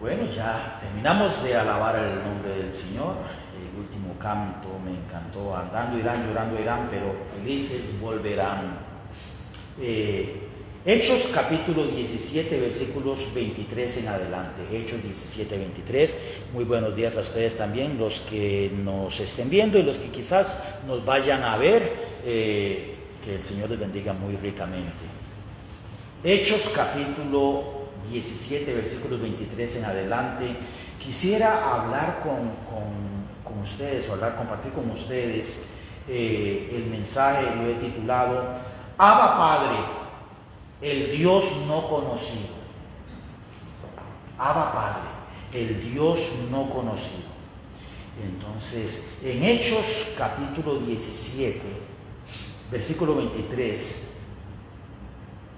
Bueno, ya terminamos de alabar el nombre del Señor. El último canto me encantó. Andando irán, llorando irán, pero felices volverán. Hechos capítulo 17, versículos 23 en adelante. Hechos 17, 23. Muy buenos días a ustedes también, los que nos estén viendo y los que quizás nos vayan a ver. Que el Señor les bendiga muy ricamente. Hechos capítulo 17, versículos 23 en adelante. Quisiera hablar con ustedes, compartir con ustedes el mensaje. Lo he titulado Abba Padre, el Dios no conocido. Abba Padre, el Dios no conocido. Entonces, en Hechos capítulo 17, versículo 23,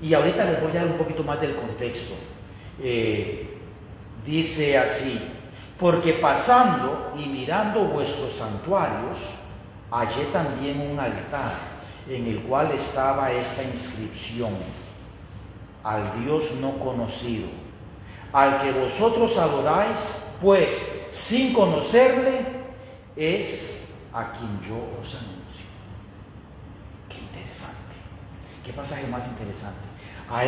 y ahorita les voy a dar un poquito más del contexto. Dice así: porque pasando y mirando vuestros santuarios, hallé también un altar en el cual estaba esta inscripción: al Dios no conocido, al que vosotros adoráis, pues sin conocerle, es a quien yo os anuncio. Qué interesante, qué pasaje más interesante. A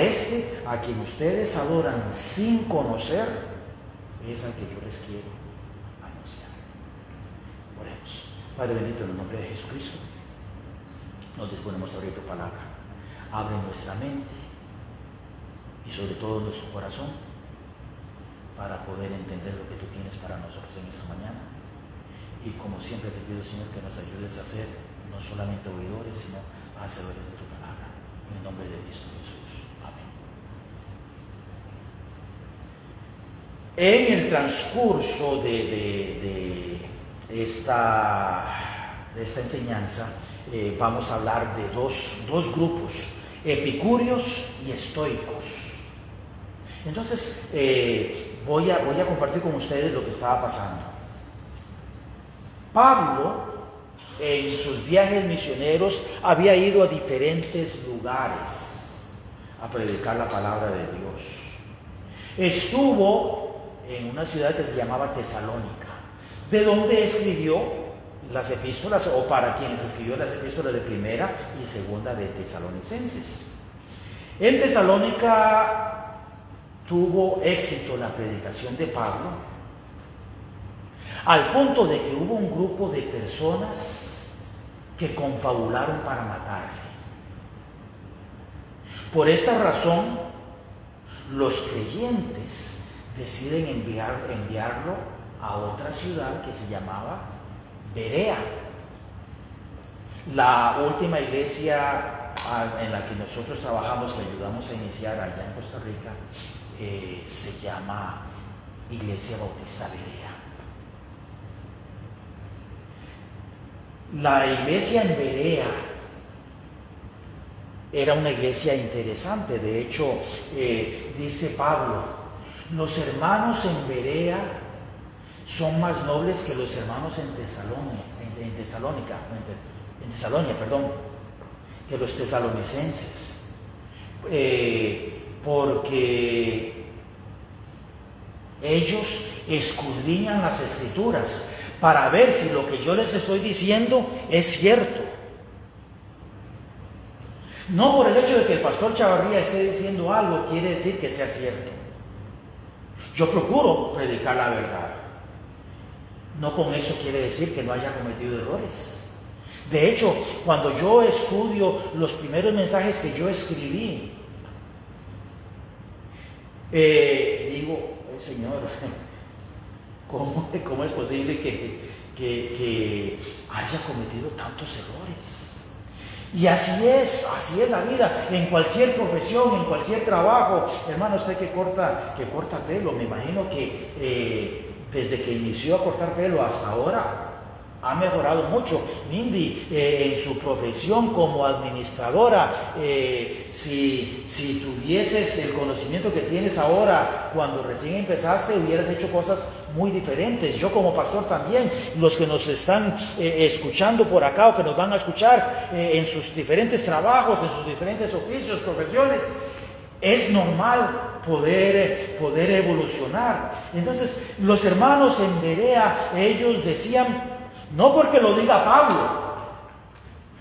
quien ustedes adoran sin conocer, es al que yo les quiero anunciar. Oremos. Padre bendito, en el nombre de Jesucristo, nos disponemos a abrir tu palabra. Abre nuestra mente y sobre todo nuestro corazón para poder entender lo que tú tienes para nosotros en esta mañana. Y como siempre te pido, Señor, que nos ayudes a ser no solamente oidores, sino hacedores de tu palabra. En el nombre de Cristo Jesús. Amén. En el transcurso de esta enseñanza vamos a hablar de dos grupos: epicúreos y estoicos. Entonces voy a compartir con ustedes lo que estaba pasando. Pablo, en sus viajes misioneros, había ido a diferentes lugares a predicar la palabra de Dios. Estuvo en una ciudad que se llamaba Tesalónica, de donde escribió las epístolas, o para quienes escribió las epístolas de primera y segunda de Tesalonicenses. En Tesalónica tuvo éxito la predicación de Pablo, al punto de que hubo un grupo de personas que confabularon para matarle. Por esta razón, los creyentes deciden enviarlo a otra ciudad que se llamaba Berea. La última iglesia en la que nosotros trabajamos, que ayudamos a iniciar allá en Costa Rica, se llama Iglesia Bautista Berea. La iglesia en Berea era una iglesia interesante. De hecho, dice Pablo: los hermanos en Berea son más nobles que los hermanos en Tesalónica, que los tesalonicenses, porque ellos escudriñan las escrituras para ver si lo que yo les estoy diciendo es cierto. No por el hecho de que el pastor Chavarría esté diciendo algo quiere decir que sea cierto. Yo procuro predicar la verdad. No con eso quiere decir que no haya cometido errores. De hecho, cuando yo estudio los primeros mensajes que yo escribí, digo: Señor, ¿cómo es posible que haya cometido tantos errores? Y así es la vida, en cualquier profesión, en cualquier trabajo. Hermano, usted que corta pelo, me imagino que desde que inició a cortar pelo hasta ahora ha mejorado mucho. Mindy, en su profesión como administradora, si tuvieses el conocimiento que tienes ahora, cuando recién empezaste, hubieras hecho cosas muy diferentes. Yo como pastor también. Los que nos están escuchando por acá, o que nos van a escuchar en sus diferentes trabajos, en sus diferentes oficios, profesiones, Es normal poder evolucionar. Entonces, los hermanos en Berea, ellos decían, no porque lo diga Pablo,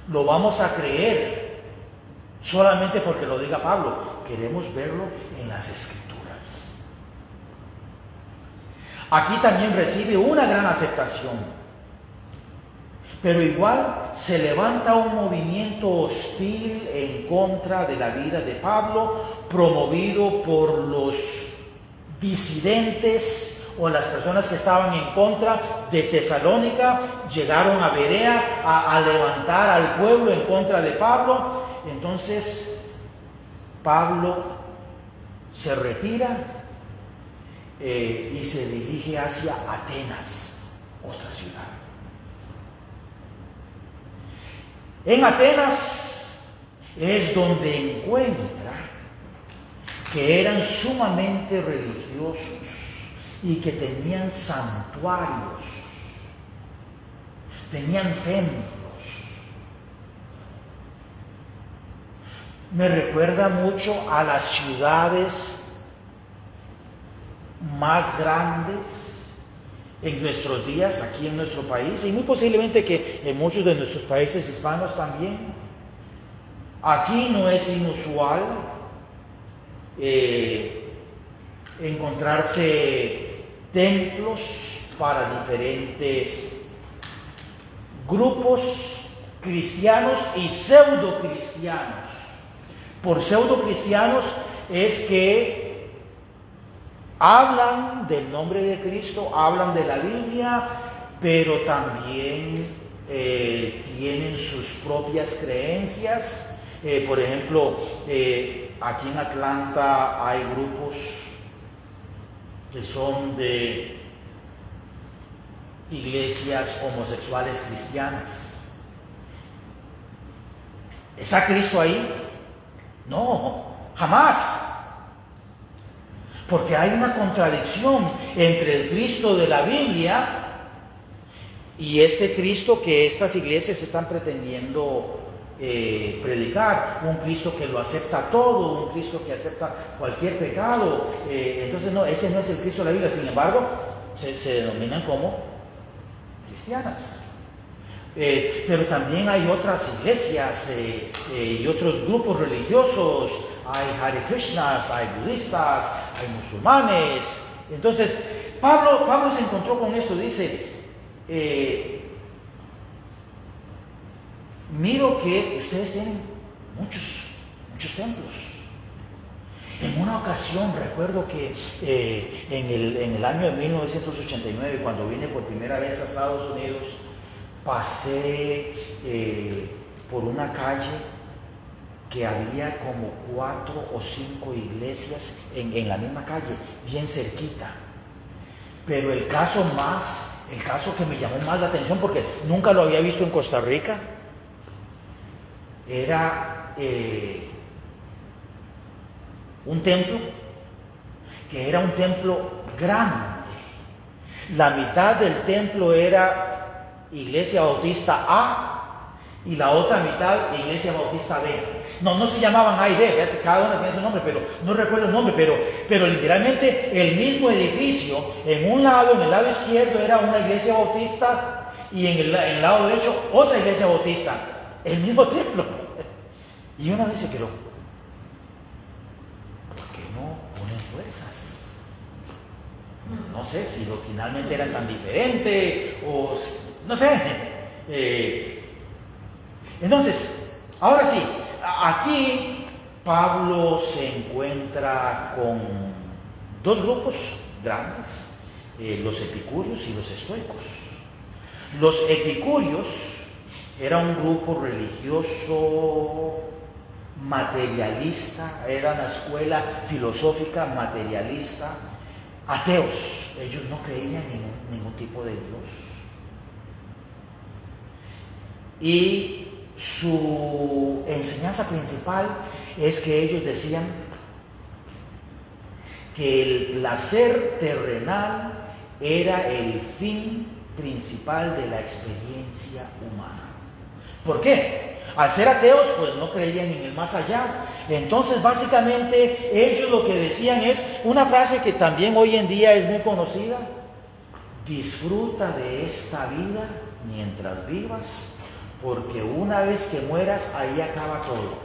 lo vamos a creer, solamente porque lo diga Pablo. Queremos verlo en las Escrituras. Aquí también recibe una gran aceptación. Pero igual se levanta un movimiento hostil en contra de la vida de Pablo, promovido por los disidentes o las personas que estaban en contra de Tesalónica. Llegaron a Berea a levantar al pueblo en contra de Pablo. Entonces Pablo se retira y se dirige hacia Atenas, otra ciudad. En Atenas es donde encuentra que eran sumamente religiosos y que tenían santuarios, tenían templos. Me recuerda mucho a las ciudades más grandes en nuestros días, aquí en nuestro país, y muy posiblemente que en muchos de nuestros países hispanos también. Aquí no es inusual encontrarse templos para diferentes grupos cristianos y pseudo cristianos. Por pseudo cristianos es que hablan del nombre de Cristo, hablan de la Biblia, pero también tienen sus propias creencias. Por ejemplo, aquí en Atlanta hay grupos que son de iglesias homosexuales cristianas. ¿Está Cristo ahí? No, jamás. Porque hay una contradicción entre el Cristo de la Biblia y este Cristo que estas iglesias están pretendiendo predicar. Un Cristo que lo acepta todo, un Cristo que acepta cualquier pecado. Entonces, no, ese no es el Cristo de la Biblia. Sin embargo, se denominan como cristianas. Pero también hay otras iglesias y otros grupos religiosos. Hay Hare Krishnas, hay budistas, hay musulmanes. Entonces, Pablo se encontró con esto. Dice, miro que ustedes tienen muchos templos. En una ocasión recuerdo que en el año de 1989, cuando vine por primera vez a Estados Unidos, pasé por una calle que había como 4 o 5 iglesias en la misma calle, bien cerquita. Pero el caso que me llamó más la atención, porque nunca lo había visto en Costa Rica, era un templo que era un templo grande. La mitad del templo era Iglesia Bautista A y la otra mitad Iglesia Bautista B. No se llamaban A y B, cada una tiene su nombre, pero no recuerdo el nombre, pero literalmente el mismo edificio, en un lado, en el lado izquierdo era una iglesia bautista y en el lado derecho otra iglesia bautista, el mismo templo. Y uno dice, pero ¿por qué no ponen fuerzas? No sé si originalmente eran tan diferentes o no sé. Entonces, ahora sí, aquí Pablo se encuentra con dos grupos grandes, los epicúreos y los estoicos. Los epicúreos era un grupo religioso materialista, era una escuela filosófica materialista, ateos. Ellos no creían en ningún tipo de Dios. Y su enseñanza principal es que ellos decían que el placer terrenal era el fin principal de la experiencia humana. ¿Por qué? Al ser ateos, pues no creían en el más allá. Entonces, básicamente, ellos lo que decían es una frase que también hoy en día es muy conocida: disfruta de esta vida mientras vivas, porque una vez que mueras, ahí acaba todo.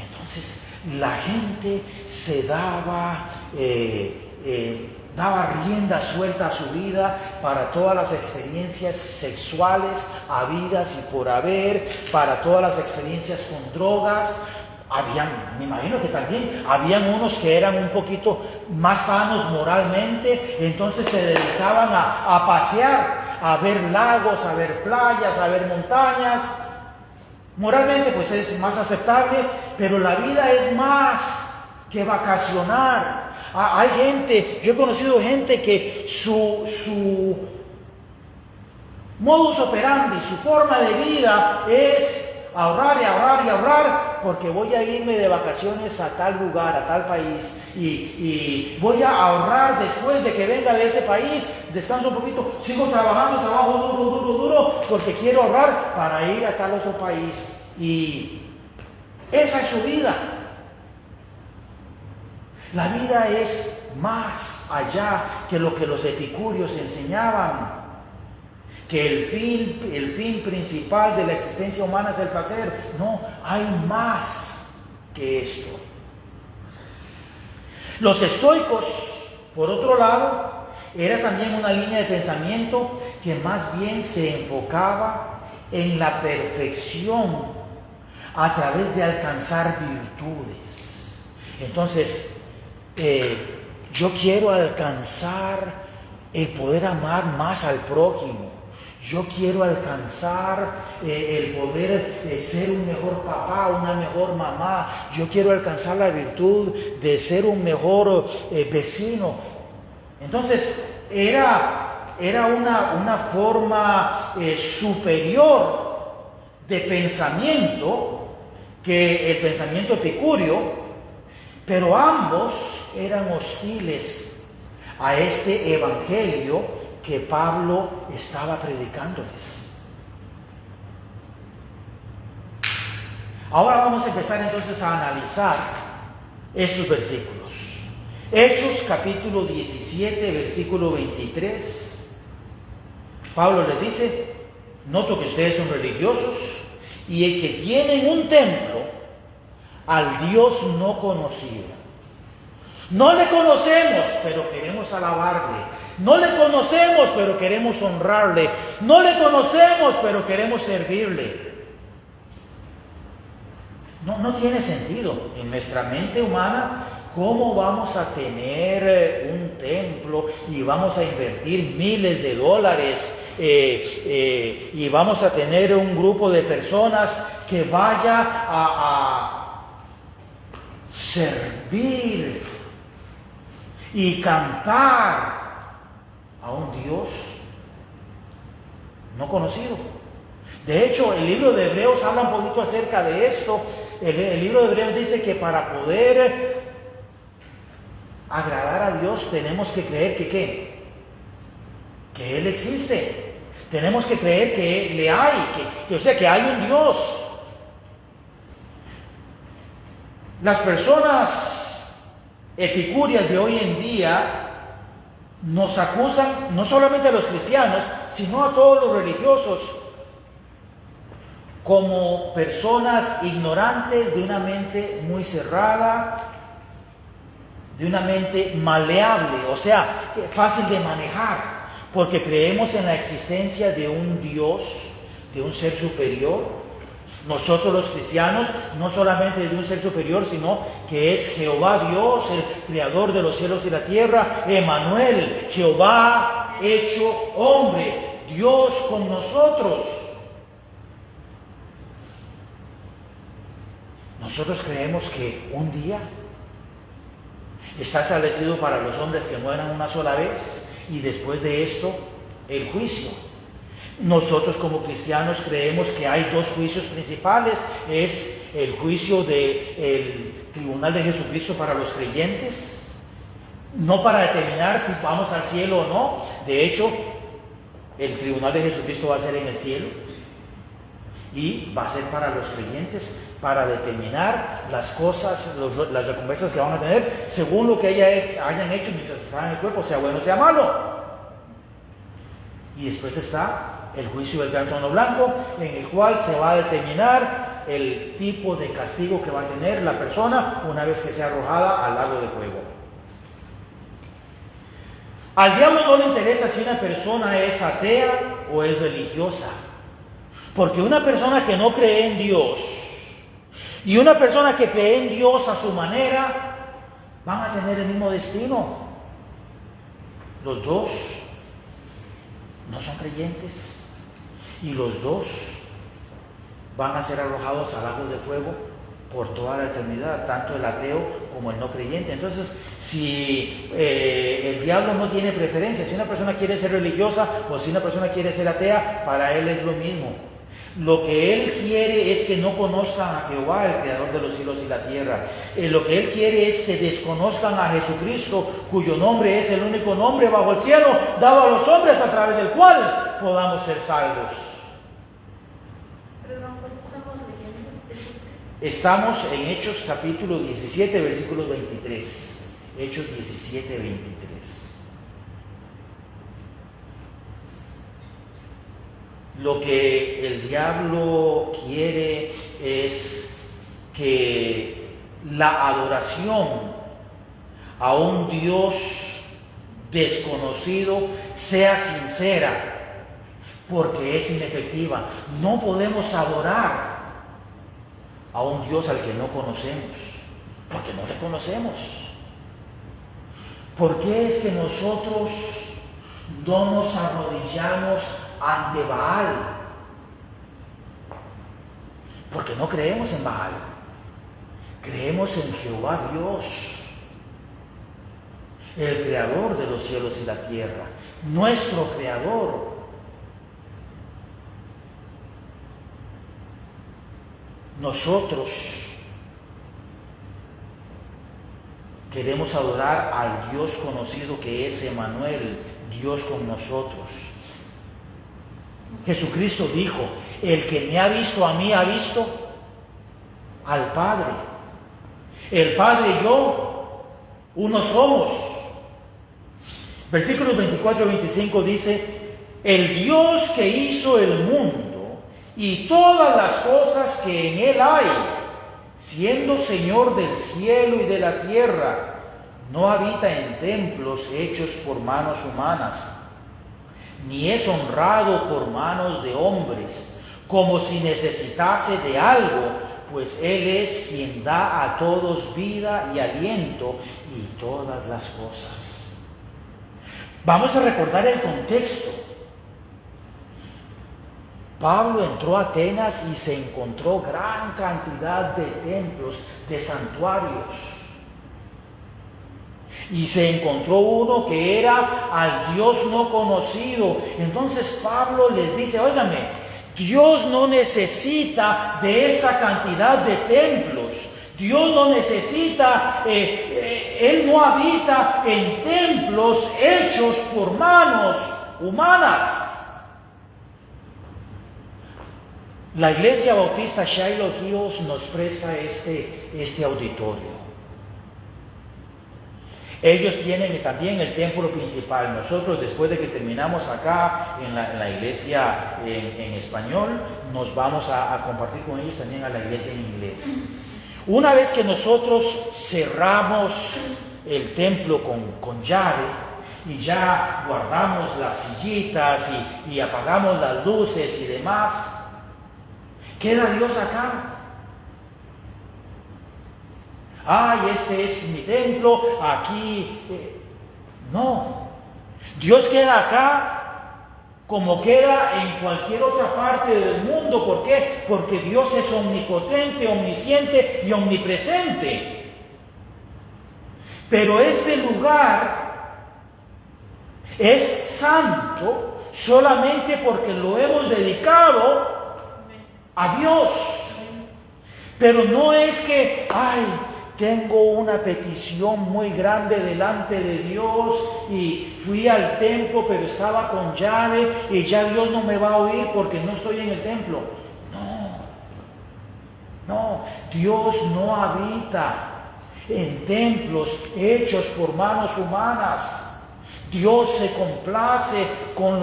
Entonces, la gente se daba rienda suelta a su vida para todas las experiencias sexuales habidas y por haber, para todas las experiencias con drogas. Me imagino que también habían unos que eran un poquito más sanos moralmente, entonces se dedicaban a pasear, a ver lagos, a ver playas, a ver montañas. Moralmente pues es más aceptable, pero la vida es más que vacacionar. Hay gente, yo he conocido gente que su modus operandi, su forma de vida es ahorrar y ahorrar y ahorrar, porque voy a irme de vacaciones a tal lugar, a tal país, y voy a ahorrar después de que venga de ese país, descanso un poquito, sigo trabajando, trabajo duro, porque quiero ahorrar para ir a tal otro país. Y esa es su vida. La vida es más allá que lo que los epicúreos enseñaban, que el fin principal de la existencia humana es el placer. No, hay más que esto. Los estoicos, por otro lado, era también una línea de pensamiento que más bien se enfocaba en la perfección a través de alcanzar virtudes. Entonces, yo quiero alcanzar el poder amar más al prójimo. Yo quiero alcanzar el poder ser un mejor papá, una mejor mamá. Yo quiero alcanzar la virtud de ser un mejor vecino. Entonces, era una forma superior de pensamiento que el pensamiento epicúreo, pero ambos eran hostiles a este evangelio que Pablo estaba predicándoles. Ahora vamos a empezar entonces a analizar estos versículos. Hechos capítulo 17, versículo 23. Pablo les dice: noto que ustedes son religiosos y que tienen un templo al Dios no conocido. No le conocemos, pero queremos alabarle. No le conocemos, pero queremos honrarle. No le conocemos, pero queremos servirle. No tiene sentido. En nuestra mente humana, ¿cómo vamos a tener un templo y vamos a invertir miles de dólares y vamos a tener un grupo de personas que vaya a servir y cantar a un Dios no conocido? De hecho, el libro de Hebreos habla un poquito acerca de esto. El libro de Hebreos dice que para poder agradar a Dios tenemos que creer que Él existe. Tenemos que creer que le hay, que hay un Dios. Las personas epicúreas de hoy en día nos acusan, no solamente a los cristianos, sino a todos los religiosos, como personas ignorantes, de una mente muy cerrada, de una mente maleable, o sea, fácil de manejar, porque creemos en la existencia de un Dios, de un ser superior. Nosotros los cristianos, no solamente de un ser superior, sino que es Jehová Dios, el creador de los cielos y la tierra, Emmanuel, Jehová hecho hombre, Dios con nosotros. Nosotros creemos que un día está establecido para los hombres que mueran una sola vez y después de esto el juicio. Nosotros como cristianos creemos que hay dos juicios principales: es el juicio del tribunal de Jesucristo para los creyentes, no para determinar si vamos al cielo o no. De hecho, el tribunal de Jesucristo va a ser en el cielo. Y va a ser para los creyentes, para determinar las cosas, las recompensas que van a tener, según lo que hayan hecho mientras estaban en el cuerpo, sea bueno o sea malo. Y después está el juicio del gran trono blanco, en el cual se va a determinar el tipo de castigo que va a tener la persona una vez que sea arrojada al lago de fuego. Al diablo no le interesa si una persona es atea o es religiosa. Porque una persona que no cree en Dios y una persona que cree en Dios a su manera van a tener el mismo destino. Los dos no son creyentes y los dos van a ser arrojados al lago de fuego por toda la eternidad, tanto el ateo como el no creyente. Entonces, si el diablo no tiene preferencia, si una persona quiere ser religiosa o si una persona quiere ser atea, para él es lo mismo. Lo que él quiere es que no conozcan a Jehová, el creador de los cielos y la tierra. Lo que él quiere es que desconozcan a Jesucristo, cuyo nombre es el único nombre bajo el cielo dado a los hombres, a través del cual podamos ser salvos. Estamos en Hechos capítulo 17, versículos 23. Hechos 17, 23. Lo que el diablo quiere es que la adoración a un Dios desconocido sea sincera, porque es inefectiva. No podemos adorar a un Dios al que no conocemos, porque no le conocemos. ¿Por qué es que nosotros no nos arrodillamos ante Baal? Porque no creemos en Baal, creemos en Jehová Dios, el creador de los cielos y la tierra, nuestro creador. Nosotros queremos adorar al Dios conocido que es Emmanuel, Dios con nosotros. Jesucristo dijo: el que me ha visto a mí ha visto al Padre. El Padre y yo, uno somos. Versículos 24 y 25 dice: el Dios que hizo el mundo y todas las cosas que en él hay, siendo Señor del cielo y de la tierra, no habita en templos hechos por manos humanas, ni es honrado por manos de hombres, como si necesitase de algo, pues Él es quien da a todos vida y aliento y todas las cosas. Vamos a recordar el contexto. Pablo entró a Atenas y se encontró gran cantidad de templos, de santuarios. Y se encontró uno que era al Dios no conocido. Entonces Pablo les dice: óigame, Dios no necesita de esta cantidad de templos. Dios no necesita, Él no habita en templos hechos por manos humanas. La Iglesia Bautista Shiloh Hills nos presta este auditorio. Ellos tienen también el templo principal. Nosotros, después de que terminamos acá en la iglesia en español, nos vamos a compartir con ellos también a la iglesia en inglés. Una vez que nosotros cerramos el templo con llave y ya guardamos las sillitas y apagamos las luces y demás, ¿queda Dios acá? Ay, este es mi templo, aquí. No. Dios queda acá como queda en cualquier otra parte del mundo. ¿Por qué? Porque Dios es omnipotente, omnisciente y omnipresente. Pero este lugar es santo solamente porque lo hemos dedicado a Dios. Pero no es que, ay, tengo una petición muy grande delante de Dios y fui al templo pero estaba con llave y ya Dios no me va a oír porque no estoy en el templo. No. No, Dios no habita en templos hechos por manos humanas. Dios se complace con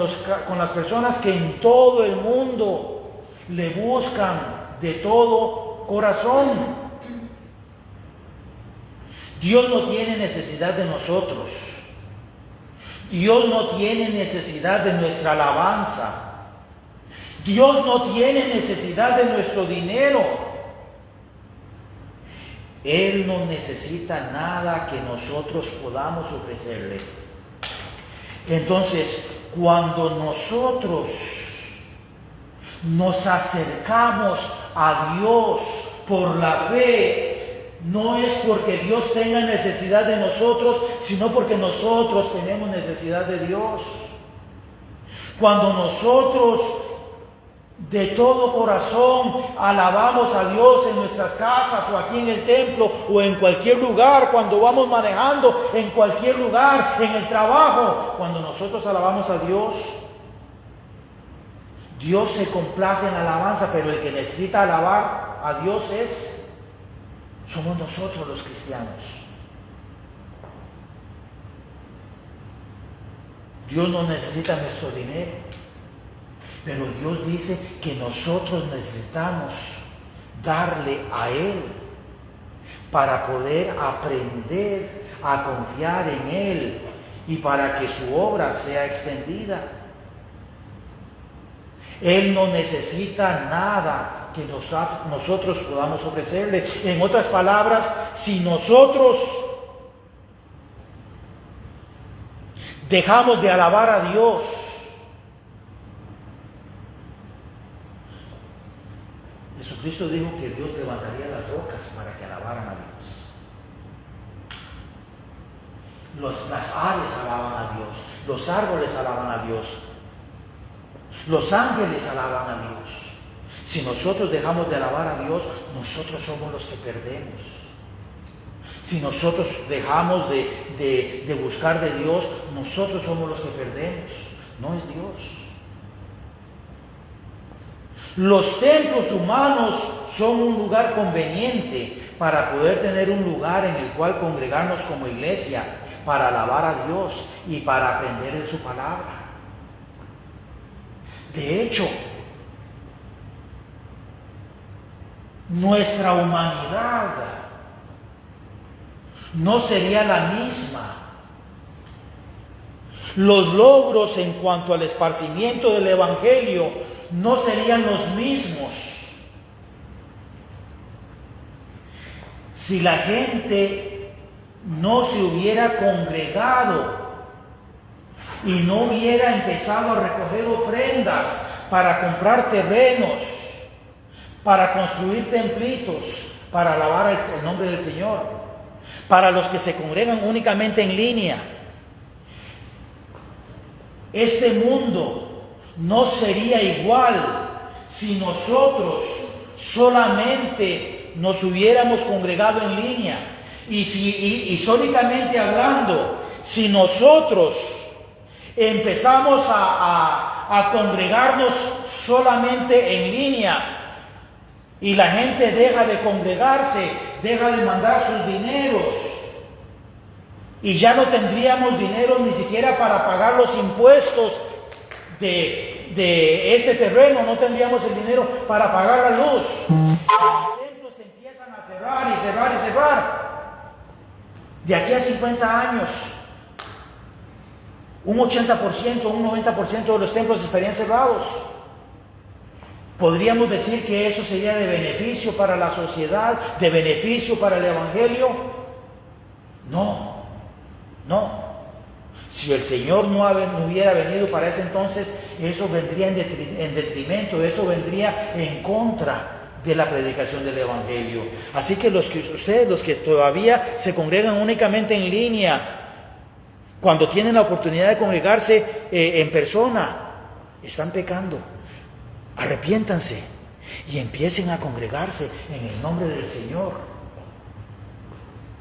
las personas que en todo el mundo le buscan de todo corazón. Dios no tiene necesidad de nosotros. Dios no tiene necesidad de nuestra alabanza. Dios no tiene necesidad de nuestro dinero. Él no necesita nada que nosotros podamos ofrecerle. Entonces, cuando nosotros nos acercamos a Dios por la fe, no es porque Dios tenga necesidad de nosotros, sino porque nosotros tenemos necesidad de Dios. Cuando nosotros de todo corazón alabamos a Dios en nuestras casas o aquí en el templo o en cualquier lugar, cuando vamos manejando, en cualquier lugar, en el trabajo, cuando nosotros alabamos a Dios, Dios se complace en la alabanza, pero el que necesita alabar a Dios somos nosotros los cristianos. Dios no necesita nuestro dinero, pero Dios dice que nosotros necesitamos darle a Él para poder aprender a confiar en Él y para que su obra sea extendida. Él no necesita nada que nosotros podamos ofrecerle. En otras palabras, si nosotros dejamos de alabar a Dios, Jesucristo dijo que Dios levantaría las rocas para que alabaran a Dios. Las aves alaban a Dios, los árboles alaban a Dios, los ángeles alaban a Dios. Si nosotros dejamos de alabar a Dios, nosotros somos los que perdemos. Si nosotros dejamos de buscar de Dios, nosotros somos los que perdemos, no es Dios. Los templos humanos son un lugar conveniente para poder tener un lugar en el cual congregarnos como iglesia, para alabar a Dios y para aprender de su palabra. De hecho, nuestra humanidad no sería la misma. Los logros en cuanto al esparcimiento del Evangelio no serían los mismos si la gente no se hubiera congregado y no hubiera empezado a recoger ofrendas para comprar terrenos, para construir templitos, para alabar el nombre del Señor, para los que se congregan únicamente en línea. Este mundo no sería igual si nosotros solamente nos hubiéramos congregado en línea. Y históricamente hablando, si nosotros empezamos a congregarnos solamente en línea y la gente deja de congregarse, deja de mandar sus dineros y ya no tendríamos dinero ni siquiera para pagar los impuestos de este terreno, no tendríamos el dinero para pagar la luz. Los templos empiezan a cerrar y cerrar y cerrar. De aquí a 50 años, un 80%, un 90% de los templos estarían cerrados. ¿Podríamos decir que eso sería de beneficio para la sociedad, de beneficio para el Evangelio? No. Si el Señor no hubiera venido para ese entonces, eso vendría en detrimento, eso vendría en contra de la predicación del Evangelio. Así que ustedes, los que todavía se congregan únicamente en línea, cuando tienen la oportunidad de congregarse en persona, están pecando. Arrepiéntanse y empiecen a congregarse en el nombre del Señor,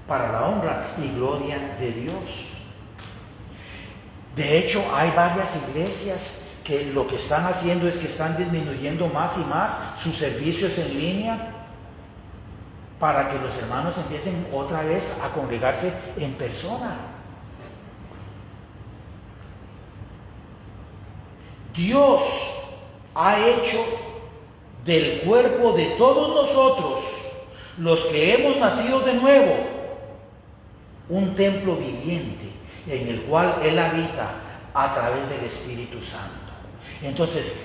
para la honra y gloria de Dios. De hecho, hay varias iglesias que lo que están haciendo es que están disminuyendo más y más sus servicios en línea para que los hermanos empiecen otra vez a congregarse en persona. Dios ha hecho del cuerpo de todos nosotros, los que hemos nacido de nuevo, un templo viviente en el cual Él habita a través del Espíritu Santo. Entonces,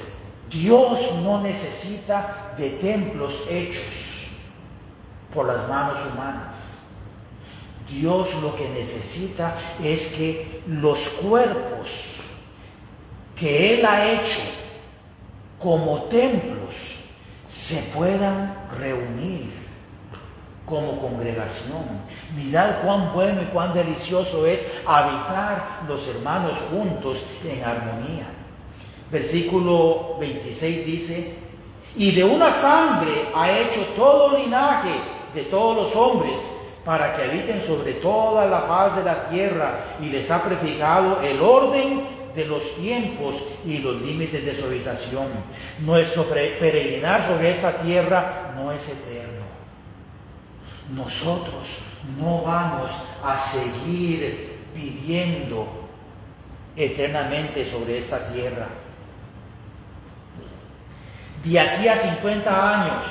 Dios no necesita de templos hechos por las manos humanas. Dios lo que necesita es que los cuerpos que Él ha hecho como templos se puedan reunir como congregación. Mirad cuán bueno y cuán delicioso es habitar los hermanos juntos en armonía. Versículo 26 dice: y de una sangre ha hecho todo linaje de todos los hombres, para que habiten sobre toda la faz de la tierra, y les ha prefijado el orden de los tiempos y los límites de su habitación. Nuestro peregrinar sobre esta tierra no es eterno. Nosotros no vamos a seguir viviendo eternamente sobre esta tierra. De aquí a 50 años,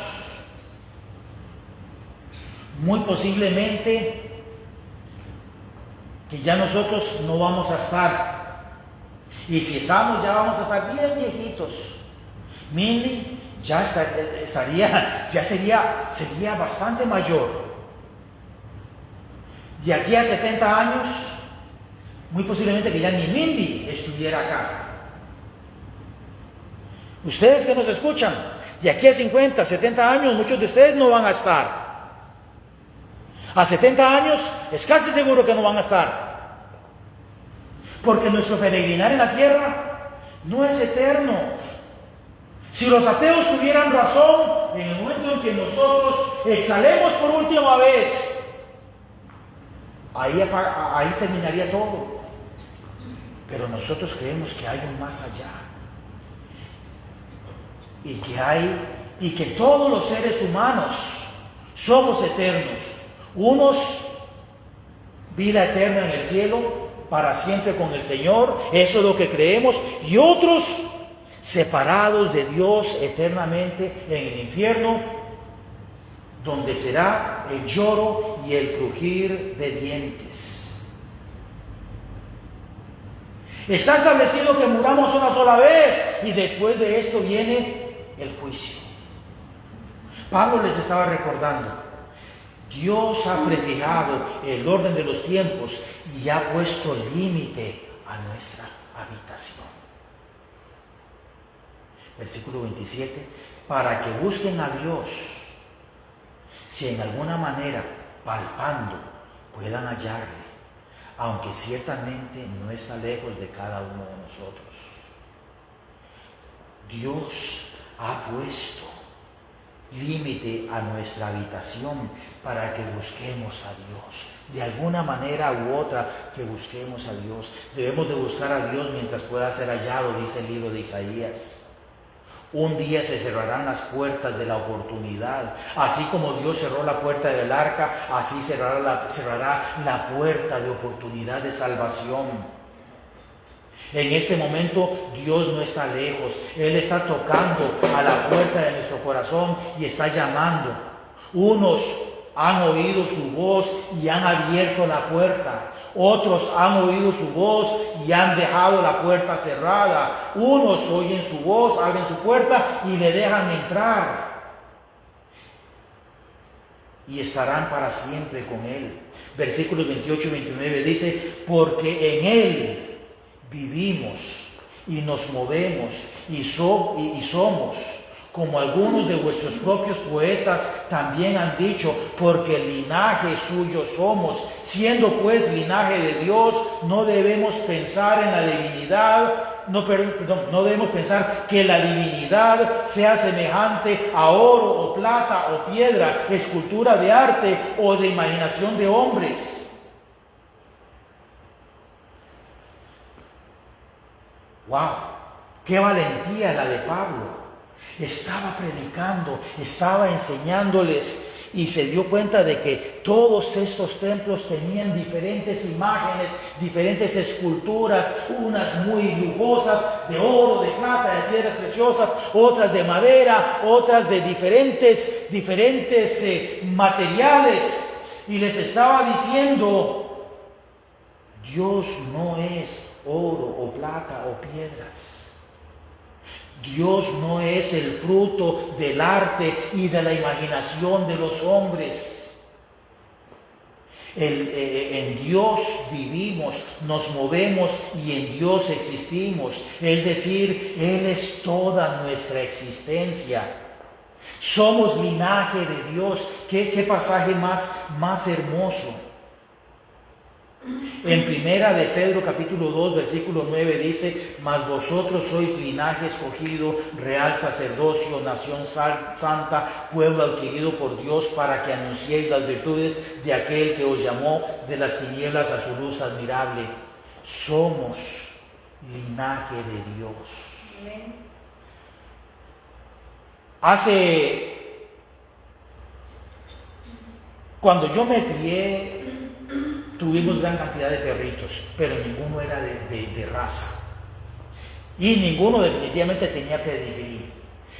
muy posiblemente que ya nosotros no vamos a estar. Y si estamos, ya vamos a estar bien viejitos. Mindy ya sería bastante mayor. De aquí a 70 años, muy posiblemente que ya ni Mindy estuviera acá. Ustedes que nos escuchan, de aquí a 50, 70 años, muchos de ustedes no van a estar. A 70 años es casi seguro que no van a estar. Porque nuestro peregrinar en la tierra no es eterno. Si los ateos tuvieran razón, en el momento en que nosotros exhalemos por última vez, ahí terminaría todo. Pero nosotros creemos que hay un más allá. Y que todos los seres humanos somos eternos. Unos, vida eterna en el cielo, para siempre con el Señor, eso es lo que creemos, y otros separados de Dios eternamente en el infierno, donde será el lloro y el crujir de dientes. Está establecido que muramos una sola vez y después de esto viene el juicio. Pablo les estaba recordando: Dios ha prefijado el orden de los tiempos y ha puesto límite a nuestra habitación. Versículo 27, para que busquen a Dios, si en alguna manera, palpando, puedan hallarle, aunque ciertamente no está lejos de cada uno de nosotros. Dios ha puesto límite a nuestra habitación para que busquemos a Dios. De alguna manera u otra, que busquemos a Dios. Debemos de buscar a Dios mientras pueda ser hallado, dice el libro de Isaías. Un día se cerrarán las puertas de la oportunidad. Así como Dios cerró la puerta del arca, así cerrará la puerta de oportunidad de salvación. En este momento Dios no está lejos. Él está tocando a la puerta de nuestro corazón y está llamando. Unos han oído su voz y han abierto la puerta. Otros han oído su voz y han dejado la puerta cerrada. Unos oyen su voz, abren su puerta y le dejan entrar. Y estarán para siempre con Él. Versículos 28 y 29 dice: porque en Él vivimos y nos movemos y somos, como algunos de vuestros propios poetas también han dicho, porque linaje suyo somos. Siendo pues linaje de Dios, no debemos pensar en la divinidad, no debemos pensar que la divinidad sea semejante a oro o plata o piedra, escultura de arte o de imaginación de hombres. ¡Wow! ¡Qué valentía la de Pablo! Estaba predicando, estaba enseñándoles y se dio cuenta de que todos estos templos tenían diferentes imágenes, diferentes esculturas, unas muy lujosas, de oro, de plata, de piedras preciosas, otras de madera, otras de diferentes materiales. Y les estaba diciendo, Dios no es oro o plata o piedras. Dios no es el fruto del arte y de la imaginación de los hombres. En Dios vivimos, nos movemos y en Dios existimos. Es decir, Él es toda nuestra existencia. Somos linaje de Dios. ¿Qué pasaje más hermoso? En primera de Pedro capítulo 2 versículo 9 dice: mas vosotros sois linaje escogido, real sacerdocio, nación santa, pueblo adquirido por Dios, para que anunciéis las virtudes de aquel que os llamó de las tinieblas a su luz admirable. Somos linaje de Dios. Cuando yo me crié, tuvimos gran cantidad de perritos, pero ninguno era de raza. Y ninguno definitivamente tenía pedigrí.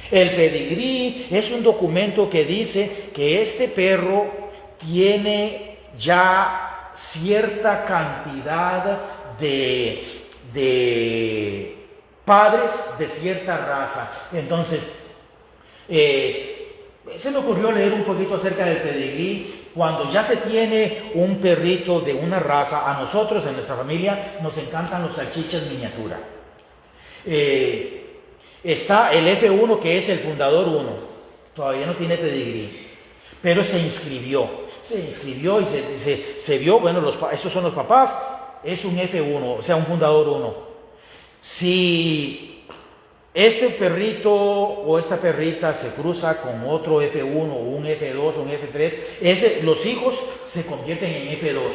El pedigrí es un documento que dice que este perro tiene ya cierta cantidad de padres de cierta raza. Entonces, se me ocurrió leer un poquito acerca del pedigrí. Cuando ya se tiene un perrito de una raza, a nosotros en nuestra familia nos encantan los salchichas miniatura. Está el F1, que es el fundador 1, todavía no tiene pedigrí, pero se inscribió y se vio, bueno, estos son los papás, es un F1, o sea, un fundador 1. Si este perrito o esta perrita se cruza con otro F1 o un F2 o un F3, los hijos se convierten en F2,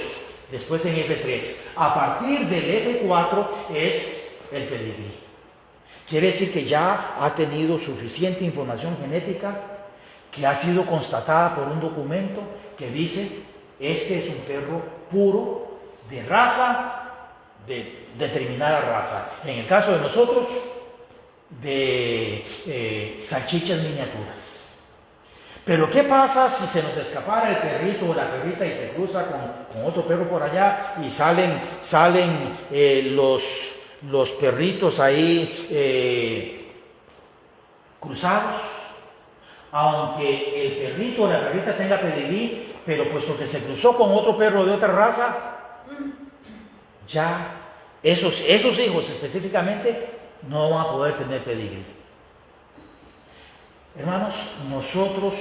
después en F3. A partir del F4 es el pedigrí. Quiere decir que ya ha tenido suficiente información genética que ha sido constatada por un documento que dice: este es un perro puro, de raza, de determinada raza. En el caso de nosotros, de salchichas miniaturas. Pero ¿qué pasa si se nos escapara el perrito o la perrita y se cruza con otro perro por allá y salen los perritos ahí cruzados? Aunque el perrito o la perrita tenga pedigrí, pero puesto que se cruzó con otro perro de otra raza, ya esos hijos específicamente no van a poder tener pedigrí. Hermanos, nosotros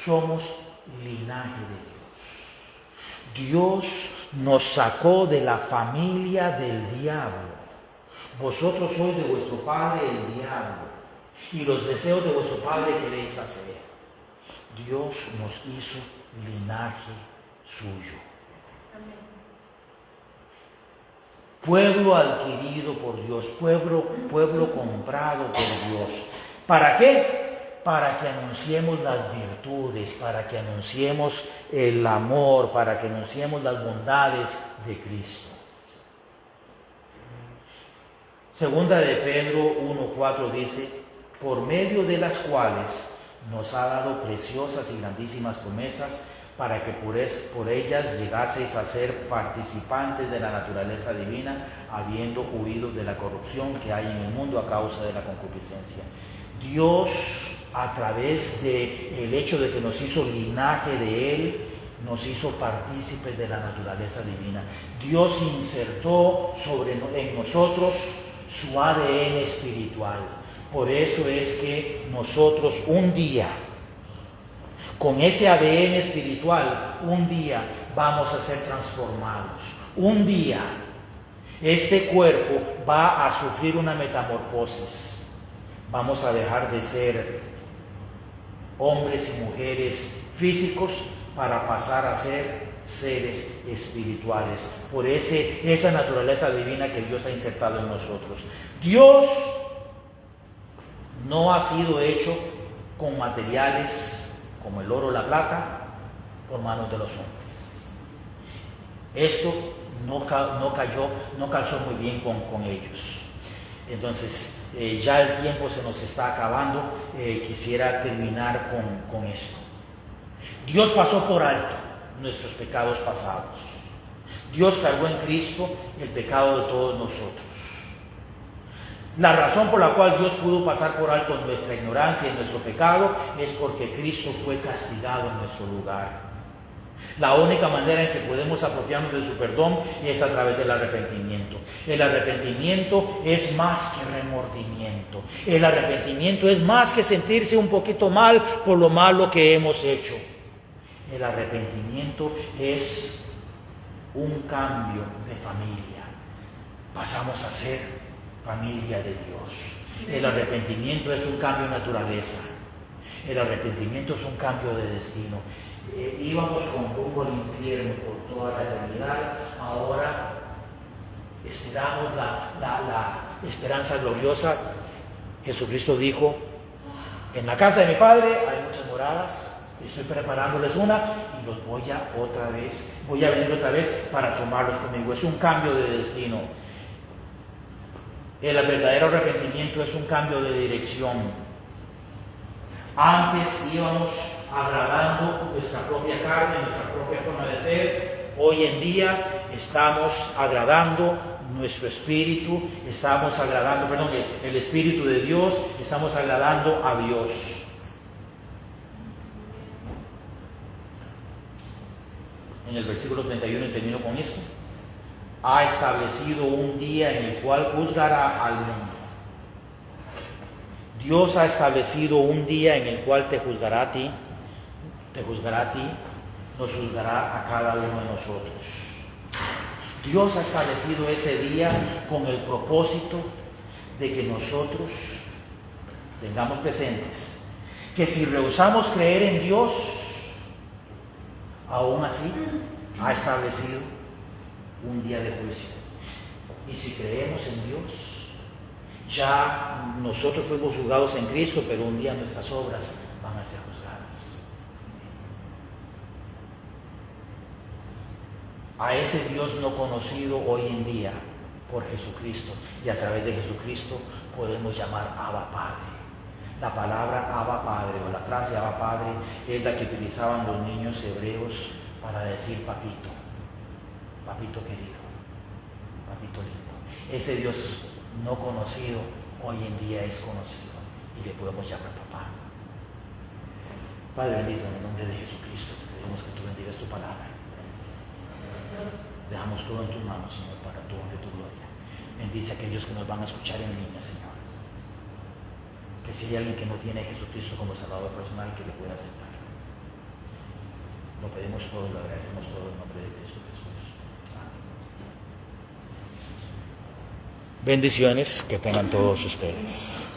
somos linaje de Dios. Dios nos sacó de la familia del diablo. Vosotros sois de vuestro padre el diablo, y los deseos de vuestro padre queréis hacer. Dios nos hizo linaje suyo. Pueblo adquirido por Dios, pueblo comprado por Dios. ¿Para qué? Para que anunciemos las virtudes, para que anunciemos el amor, para que anunciemos las bondades de Cristo. Segunda de Pedro 1:4 dice: por medio de las cuales nos ha dado preciosas y grandísimas promesas, para que por ellas llegaseis a ser participantes de la naturaleza divina, habiendo huido de la corrupción que hay en el mundo a causa de la concupiscencia. Dios, a través del hecho de que nos hizo linaje de Él, nos hizo partícipes de la naturaleza divina. Dios insertó en nosotros su ADN espiritual. Por eso es que nosotros un día, con ese ADN espiritual, un día vamos a ser transformados. Un día este cuerpo va a sufrir una metamorfosis. Vamos a dejar de ser hombres y mujeres físicos para pasar a ser seres espirituales, por esa naturaleza divina que Dios ha insertado en nosotros. Dios no ha sido hecho con materiales como el oro o la plata, por manos de los hombres. Esto no calzó muy bien con ellos. Entonces, ya el tiempo se nos está acabando. Quisiera terminar con esto. Dios pasó por alto nuestros pecados pasados. Dios cargó en Cristo el pecado de todos nosotros. La razón por la cual Dios pudo pasar por alto nuestra ignorancia y nuestro pecado es porque Cristo fue castigado en nuestro lugar. La única manera en que podemos apropiarnos de su perdón es a través del arrepentimiento. El arrepentimiento es más que remordimiento. El arrepentimiento es más que sentirse un poquito mal por lo malo que hemos hecho. El arrepentimiento es un cambio de familia. Pasamos a ser familia de Dios. El arrepentimiento es un cambio de naturaleza. El arrepentimiento es un cambio de destino. Íbamos con rumbo al infierno por toda la eternidad. Ahora esperamos la esperanza gloriosa. Jesucristo dijo: en la casa de mi Padre hay muchas moradas. Estoy preparándoles una y los voy a venir otra vez para tomarlos conmigo. Es un cambio de destino. El verdadero arrepentimiento es un cambio de dirección. Antes íbamos agradando nuestra propia carne, nuestra propia forma de ser. Hoy en día estamos agradando nuestro espíritu, el espíritu de Dios, estamos agradando a Dios. En el versículo 31, y termino con esto: ha establecido un día en el cual juzgará al mundo. Dios ha establecido un día en el cual te juzgará a ti, nos juzgará a cada uno de nosotros. Dios ha establecido ese día con el propósito de que nosotros tengamos presentes que si rehusamos creer en Dios, aún así ha establecido un día de juicio. Y si creemos en Dios, ya nosotros fuimos juzgados en Cristo, pero un día nuestras obras van a ser juzgadas. A ese Dios no conocido hoy en día por Jesucristo, y a través de Jesucristo podemos llamar Abba Padre. La palabra Abba Padre, o la frase Abba Padre, es la que utilizaban los niños hebreos para decir papito, papito querido, papito lindo. Ese Dios no conocido hoy en día es conocido y le podemos llamar papá. Padre bendito, en el nombre de Jesucristo te pedimos que tú bendigas tu palabra. Dejamos todo en tus manos, Señor, para tu honra y tu gloria. Bendice a aquellos que nos van a escuchar en línea, Señor. Que si hay alguien que no tiene a Jesucristo como Salvador personal, que le pueda aceptar. Lo pedimos todo, lo agradecemos todo en nombre de Cristo Jesús. Amén. Bendiciones que tengan todos ustedes.